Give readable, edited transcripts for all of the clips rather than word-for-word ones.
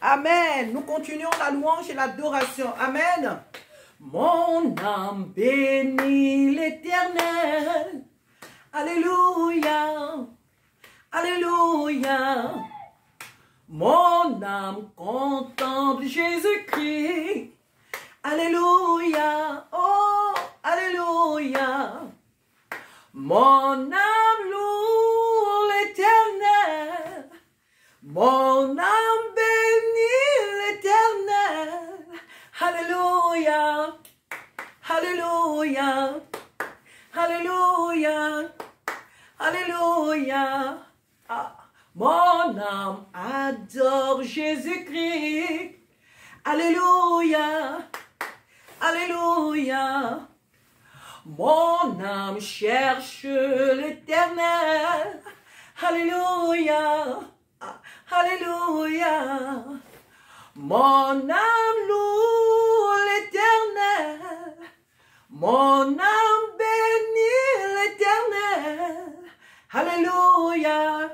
Amen. Nous continuons la louange et l'adoration. Amen. Mon âme bénit l'Éternel. Alléluia. Alléluia. Mon âme contemple Jésus-Christ. Alléluia. Oh, alléluia. Mon âme loue l'Éternel. Mon âme bénit l'Éternel. Alléluia. Alléluia. Alléluia. Alléluia. Ah. Mon âme adore Jésus-Christ. Alléluia. Alléluia. Mon âme cherche l'Éternel. Alléluia. Alléluia. Mon âme loue l'Éternel. Mon âme bénit l'Éternel. Alléluia.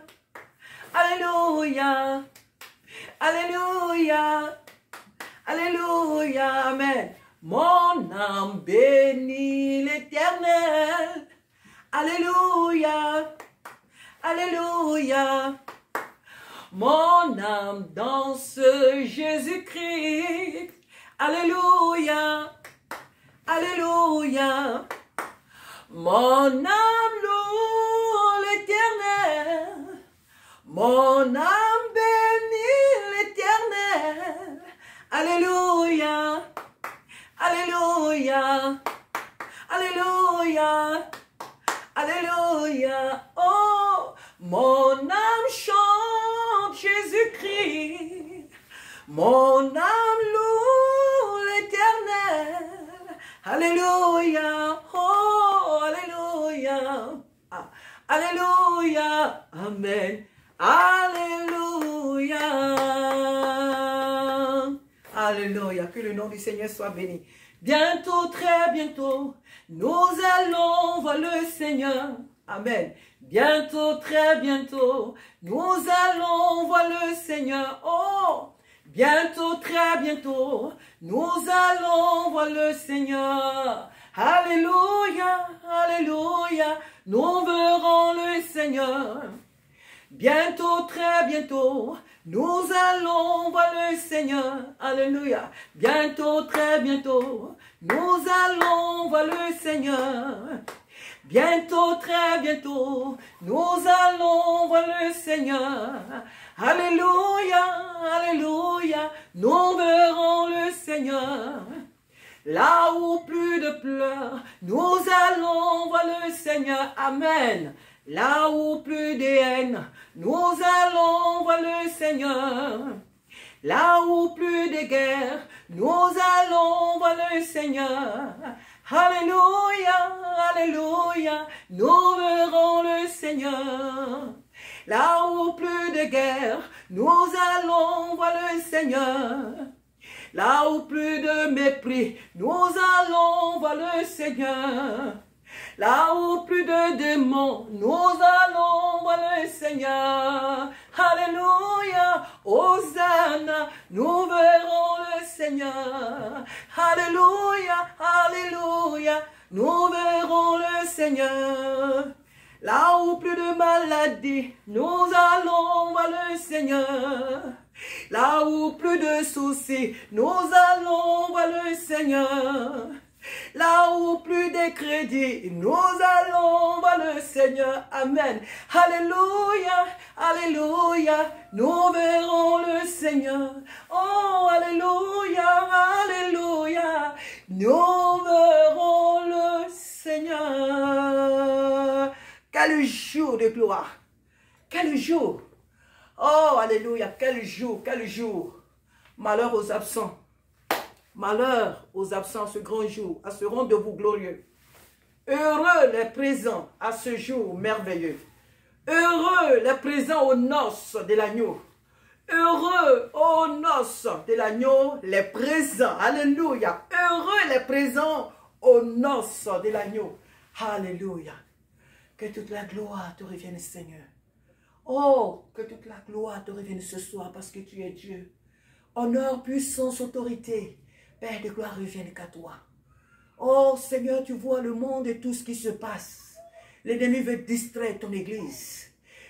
Alléluia. Alléluia. Alléluia. Amen. Mon âme bénit l'Éternel. Alléluia. Alléluia. Mon âme danse Jésus-Christ. Alléluia. Alléluia. Mon âme loue l'Éternel. Mon âme bénit l'Éternel. Alléluia. Alléluia. Alléluia. Alléluia. Oh, mon âme chante Jésus-Christ. Mon âme loue l'Éternel. Alléluia. Oh, alléluia. Ah, alléluia. Amen. Alléluia. Alléluia. Que le nom du Seigneur soit béni. Bientôt, très bientôt, nous allons voir le Seigneur. Amen. Bientôt, très bientôt, nous allons voir le Seigneur. Oh, bientôt, très bientôt, nous allons voir le Seigneur. Alléluia, alléluia, nous verrons le Seigneur. Bientôt, très bientôt, nous allons voir le Seigneur. Alléluia. Bientôt, très bientôt, nous allons voir le Seigneur. Bientôt, très bientôt, nous allons voir le Seigneur. Alléluia, alléluia, nous verrons le Seigneur. Là où plus de pleurs, nous allons voir le Seigneur. Amen. Là où plus de haine, nous allons voir le Seigneur. Là où plus de guerre, nous allons voir le Seigneur. Alléluia, alléluia, nous verrons le Seigneur. Là où plus de guerre, nous allons voir le Seigneur. Là où plus de mépris, nous allons voir le Seigneur. Là où plus de démons, nous allons voir le Seigneur. Alléluia, Hosanna, nous verrons le Seigneur. Alléluia, alléluia, nous verrons le Seigneur. Là où plus de maladies, nous allons voir le Seigneur. Là où plus de soucis, nous allons voir le Seigneur. Là où plus de crédit, nous allons voir le Seigneur. Amen. Alléluia, alléluia, nous verrons le Seigneur. Oh, alléluia, alléluia, nous verrons le Seigneur. Quel jour de gloire. Quel jour. Oh, alléluia, quel jour, quel jour. Malheur aux absents. Malheur aux absents ce grand jour, à ce rendez-vous glorieux. Heureux les présents à ce jour merveilleux. Heureux les présents aux noces de l'agneau. Heureux aux noces de l'agneau, les présents. Alléluia. Heureux les présents aux noces de l'agneau. Alléluia. Que toute la gloire te revienne, Seigneur. Oh, que toute la gloire te revienne ce soir parce que tu es Dieu. honneur, puissance, autorité, Père de gloire, reviennent qu'à toi. Oh Seigneur, tu vois le monde et tout ce qui se passe. L'ennemi veut distraire ton église.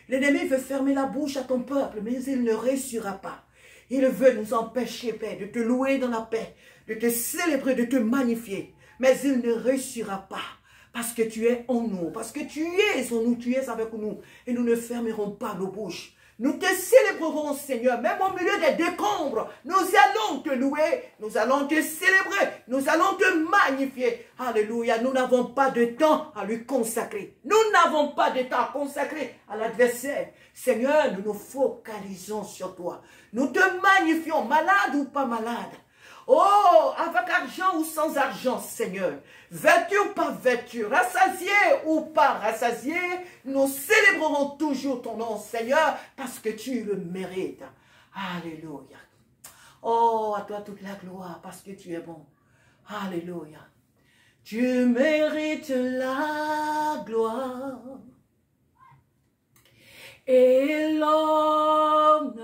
L'ennemi veut fermer la bouche à ton peuple, mais il ne réussira pas. Il veut nous empêcher, Père, de te louer dans la paix, de te célébrer, de te magnifier. Mais il ne réussira pas. Parce que tu es en nous, parce que tu es en nous, tu es avec nous. Et nous ne fermerons pas nos bouches. Nous te célébrerons, Seigneur, même au milieu des décombres. Nous allons te louer, nous allons te célébrer, nous allons te magnifier. Alléluia, nous n'avons pas de temps à lui consacrer. Nous n'avons pas de temps à consacrer à l'adversaire. Seigneur, nous nous focalisons sur toi. Nous te magnifions, malade ou pas malade. Oh, avec argent ou sans argent, Seigneur. Vêtu ou pas vêtu, rassasié ou pas rassasié, nous célébrerons toujours ton nom, Seigneur, parce que tu le mérites. Alléluia. Oh, à toi toute la gloire, parce que tu es bon. Alléluia. Tu mérites la gloire et l'honneur.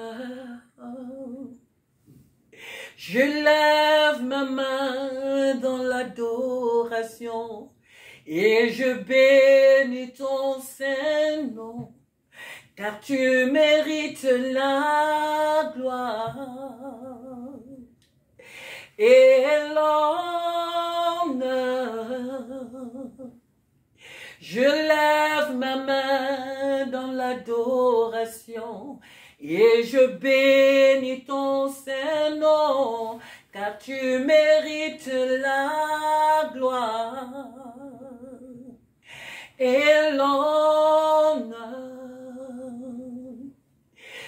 Je lève ma main dans l'adoration et je bénis ton Saint-Nom, car tu mérites la gloire et l'honneur. Je lève ma main dans l'adoration et je bénis ton Saint-Nom, car tu mérites la gloire et l'honneur.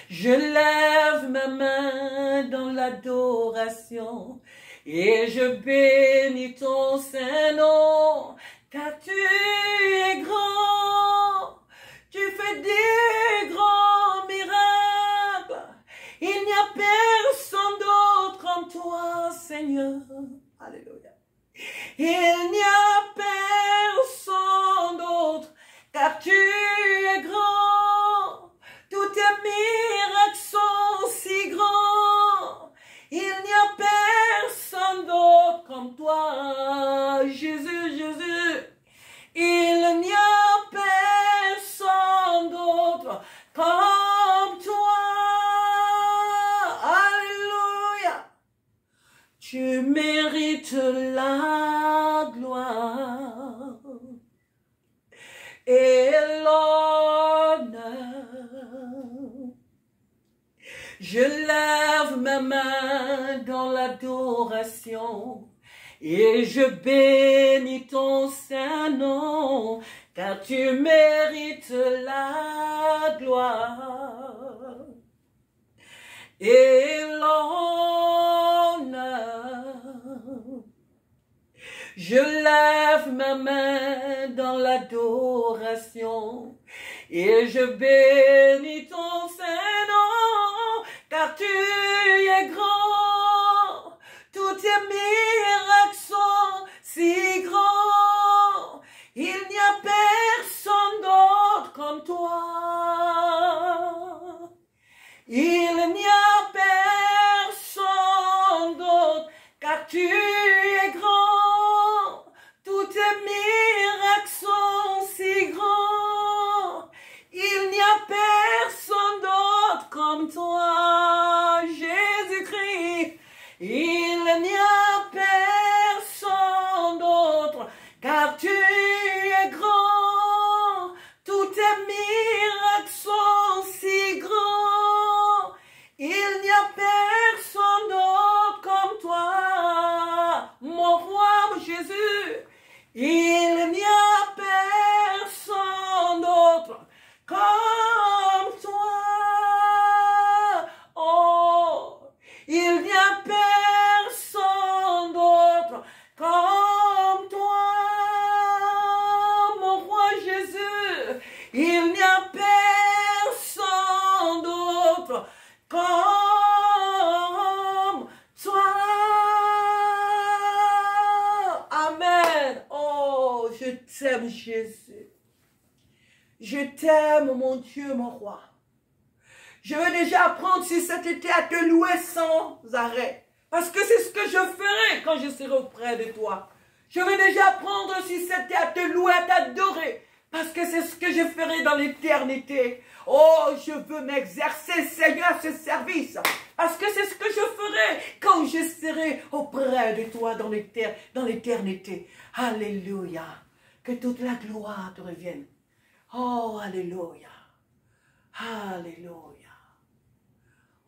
Je lève ma main dans l'adoration et je bénis ton Saint-Nom, car tu es grand, tu fais des grands miracles. Il n'y a personne d'autre comme toi, Seigneur. Alléluia. Il n'y a personne d'autre, car tu es grand. Tous tes miracles sont si grands. Il n'y a personne d'autre comme toi, Jésus, Jésus. Il n'y a personne d'autre comme toi. Alléluia. Tu mérites la gloire et l'honneur. Je lève ma main dans l'adoration et je bénis ton Saint-Nom, car tu mérites la gloire et l'honneur. Je lève ma main dans l'adoration et je bénis ton Saint-Nom, car tu es grand. Tous tes miracles sont si grands. Il n'y a personne d'autre comme toi. Il n'y a personne d'autre, car tu es grand. Tous tes miracles sont si grands. Il n'y a personne d'autre comme toi, Jésus-Christ. Il n'y a personne d'autre, car tu es grand. Tous tes miracles sont si grands. Il n'y a personne d'autre comme toi, mon roi, mon Jésus. Il n'y a personne d'autre comme toi. Oh, il n'y a personne d'autre comme toi, mon roi Jésus. Il n'y a personne d'autre comme toi. Amen. Oh, je t'aime, Jésus. Je t'aime, mon Dieu, mon roi. Je veux déjà apprendre sur cet été à te louer sans arrêt. Parce que c'est ce que je ferai quand je serai auprès de toi. Je veux déjà apprendre sur cet été à te louer, à t'adorer. Parce que c'est ce que je ferai dans l'éternité. Oh, je veux m'exercer, Seigneur, ce service. Parce que c'est ce que je ferai quand je serai auprès de toi dans l'éternité. Alléluia. Que toute la gloire te revienne. Oh, alléluia. Alléluia.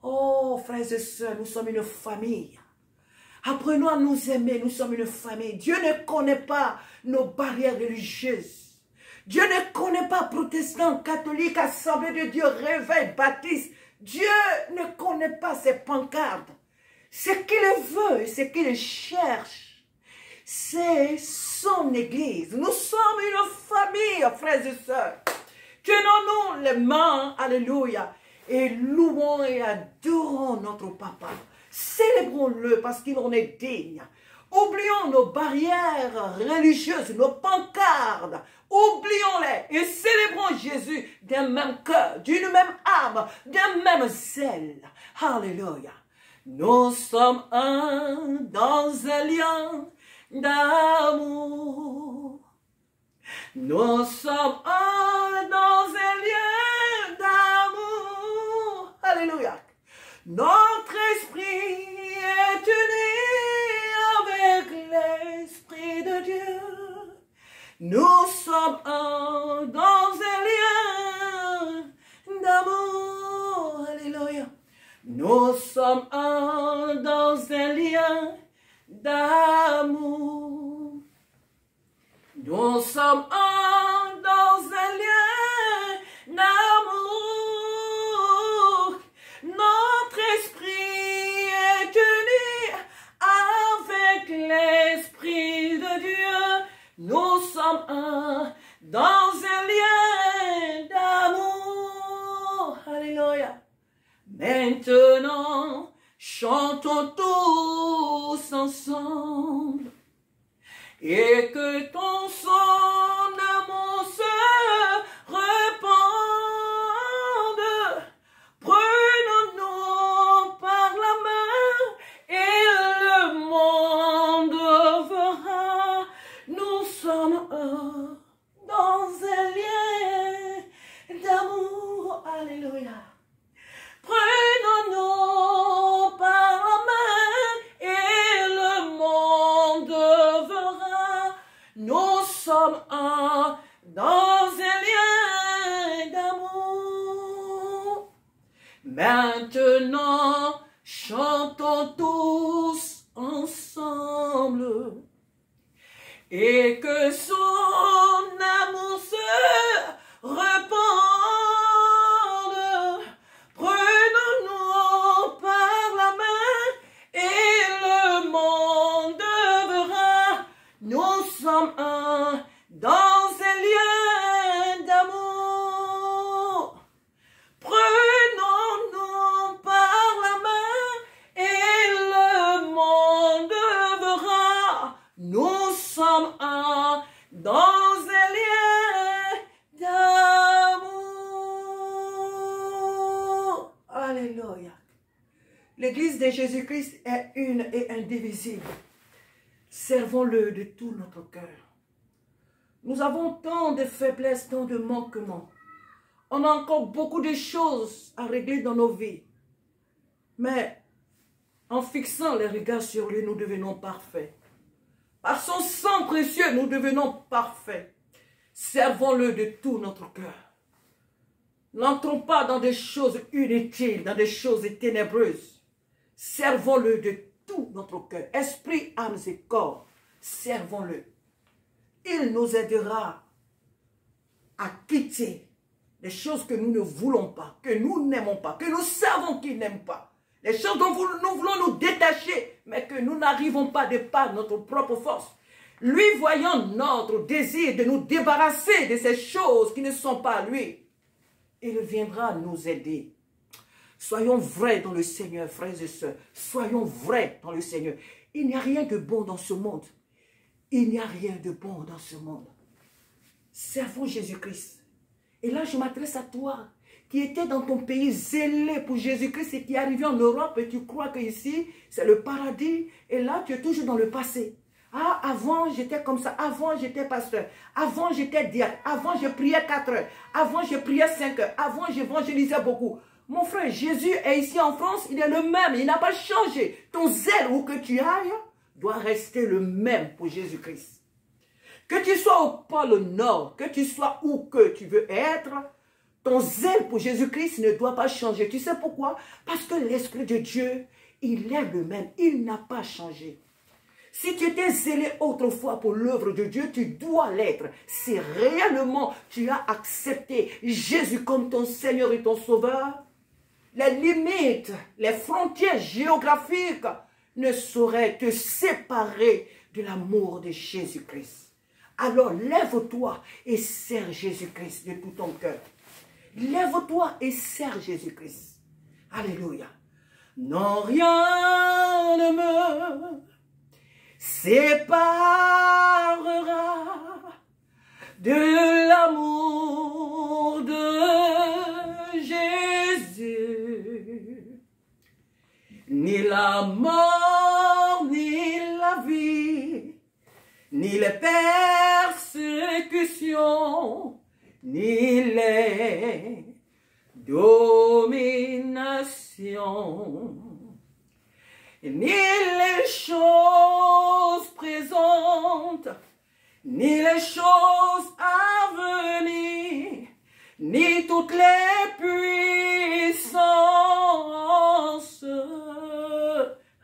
Oh, frères et sœurs, nous sommes une famille. Apprenons à nous aimer, nous sommes une famille. Dieu ne connaît pas nos barrières religieuses. Dieu ne connaît pas protestants, catholiques, assemblée de Dieu, réveil, baptiste. Dieu ne connaît pas ces pancartes. Ce qu'il veut, ce qu'il cherche, c'est son église. Nous sommes une famille, frères et sœurs. Tenons-nous les mains, alléluia, et louons et adorons notre papa. Célébrons-le parce qu'il en est digne. Oublions nos barrières religieuses, nos pancartes. Oublions-les et célébrons Jésus d'un même cœur, d'une même âme, d'un même zèle. Alléluia. Nous sommes un dans un lien d'amour. Nous sommes un dans un lien d'amour. Alléluia. Notre esprit est uni avec l'Esprit de Dieu. Nous sommes un dans un lien d'amour. Alléluia. Nous sommes un dans un lien d'amour. Nous sommes un dans un lien d'amour. Notre esprit est uni avec l'Esprit de Dieu. Nous sommes un dans un lien d'amour. Alléluia. Maintenant, chantons tous ensemble. Et que ton son amour se répande. Prenons-nous par la main et le monde verra. Nous sommes un dans un lien d'amour. Alléluia. Prenons-nous par la main et le monde verra. Nous sommes un dans un lien d'amour. Maintenant, chantons tous ensemble. Et que son amour se répande. Prenons-nous par la main et le monde verra. Nous sommes un dans un lien d'amour. Prenons-nous par la main et le monde verra. Nous sommes un dans un lien d'amour. Alléluia. L'Église de Jésus-Christ est une et indivisible. Servons-le de tout notre cœur. Nous avons tant de faiblesses, tant de manquements. On a encore beaucoup de choses à régler dans nos vies. Mais en fixant les regards sur lui, nous devenons parfaits. Par son sang précieux, nous devenons parfaits. Servons-le de tout notre cœur. N'entrons pas dans des choses inutiles, dans des choses ténébreuses. Servons-le de tout notre cœur. Esprit, âme et corps, servons-le. Il nous aidera à quitter les choses que nous ne voulons pas, que nous n'aimons pas, que nous savons qu'il n'aime pas. Les choses dont nous voulons nous détacher, mais que nous n'arrivons pas de par notre propre force. Lui, voyant notre désir de nous débarrasser de ces choses qui ne sont pas lui, il viendra nous aider. Soyons vrais dans le Seigneur, frères et sœurs. Soyons vrais dans le Seigneur. Il n'y a rien de bon dans ce monde. Il n'y a rien de bon dans ce monde. Servons Jésus-Christ. Et là, je m'adresse à toi qui était dans ton pays zélé pour Jésus-Christ et qui est arrivé en Europe et tu crois que ici c'est le paradis et là tu es toujours dans le passé. Ah, avant j'étais comme ça, avant j'étais pasteur, avant j'étais diacre, avant je priais 4 heures, avant je priais 5 heures, avant j'évangélisais beaucoup. Mon frère, Jésus est ici en France, il est le même, il n'a pas changé. Ton zèle où que tu ailles doit rester le même pour Jésus-Christ. Que tu sois au pôle Nord, que tu sois où que tu veux être, ton zèle pour Jésus-Christ ne doit pas changer. Tu sais pourquoi? Parce que l'Esprit de Dieu, il est le même, il n'a pas changé. Si tu étais zélé autrefois pour l'œuvre de Dieu, tu dois l'être. Si réellement tu as accepté Jésus comme ton Seigneur et ton Sauveur, les limites, les frontières géographiques ne sauraient te séparer de l'amour de Jésus-Christ. Alors lève-toi et sers Jésus-Christ de tout ton cœur. Lève-toi et sers Jésus-Christ. Alléluia. Non, rien ne me séparera de l'amour de Jésus. Ni la mort, ni la vie, ni les persécutions, ni les dominations, ni les choses présentes, ni les choses à venir, ni toutes les puissances.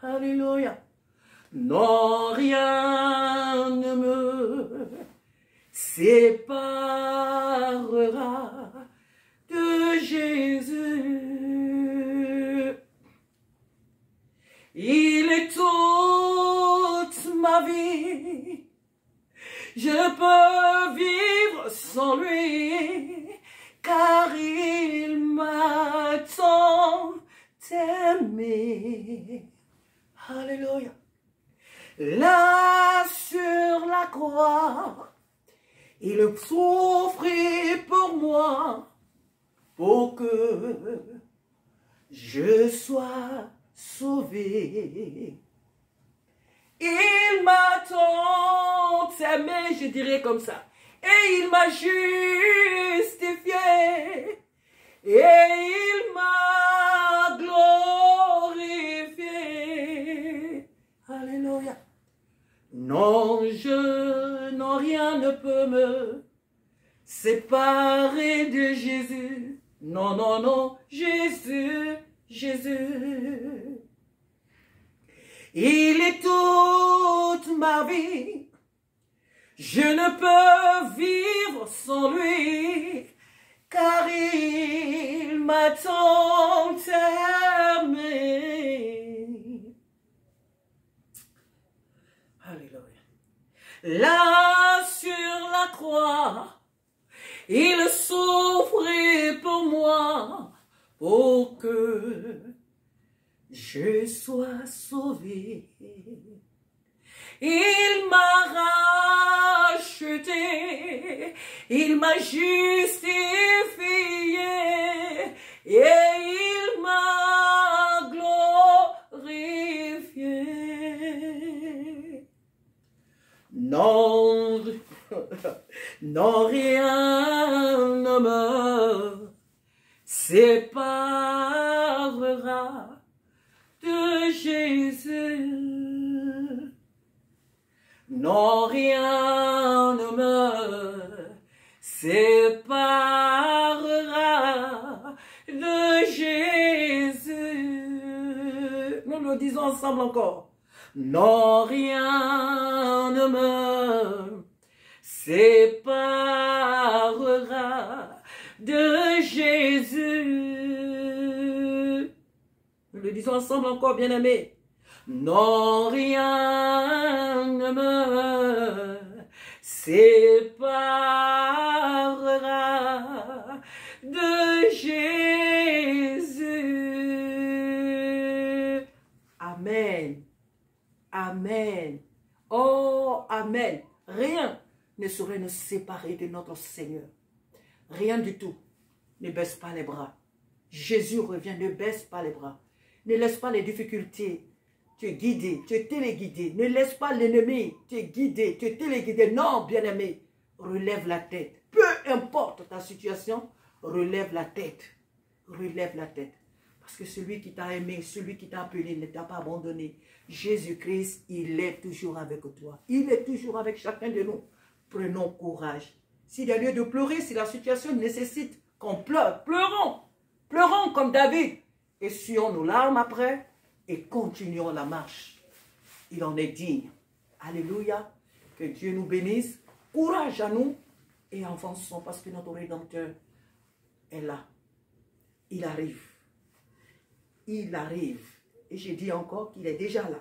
Alléluia. Non, rien ne me séparera de Jésus. Il est toute ma vie. Je peux vivre sans lui, car il m'a tant aimé. Alléluia. Là sur la croix, il souffrit pour moi, pour que je sois sauvé. Il m'a tant aimé, je dirais comme ça, et il m'a justifié, et il m'a glorifié. Alléluia. Non, non, rien ne peut me séparer de Jésus. Non, non, non, Jésus, Jésus. Il est toute ma vie. Je ne peux vivre sans lui, car il m'a tant aimé. Alléluia. Là sur la croix, il souffrit pour moi, pour que je sois sauvé. Il m'a racheté, il m'a justifié, et il m'a glorifié. Non, non, rien ne me séparera de Jésus. Non, rien ne me séparera de Jésus. Nous le disons ensemble encore. Non, rien ne me séparera de Jésus. Nous le disons ensemble encore, bien-aimés. Non, rien ne me séparera de Jésus. Amen. Amen. Oh, amen. Rien ne saurait nous séparer de notre Seigneur. Rien du tout. Ne baisse pas les bras. Jésus revient, ne baisse pas les bras. Ne laisse pas les difficultés. Tu es guidé, tu es téléguidé. Ne laisse pas l'ennemi, tu es guidé, tu es téléguidé. Non, bien-aimé, relève la tête. Peu importe ta situation, relève la tête. Relève la tête. Parce que celui qui t'a aimé, celui qui t'a appelé ne t'a pas abandonné. Jésus-Christ, il est toujours avec toi. Il est toujours avec chacun de nous. Prenons courage. S'il y a lieu de pleurer, si la situation nécessite qu'on pleure, pleurons. Pleurons comme David. Essuyons nos larmes après et continuons la marche. Il en est digne. Alléluia. Que Dieu nous bénisse. Courage à nous et avançons parce que notre Rédempteur est là. Il arrive. Il arrive. Et je dis encore qu'il est déjà là.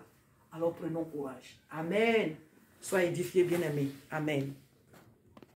Alors prenons courage. Amen. Sois édifié, bien-aimé. Amen.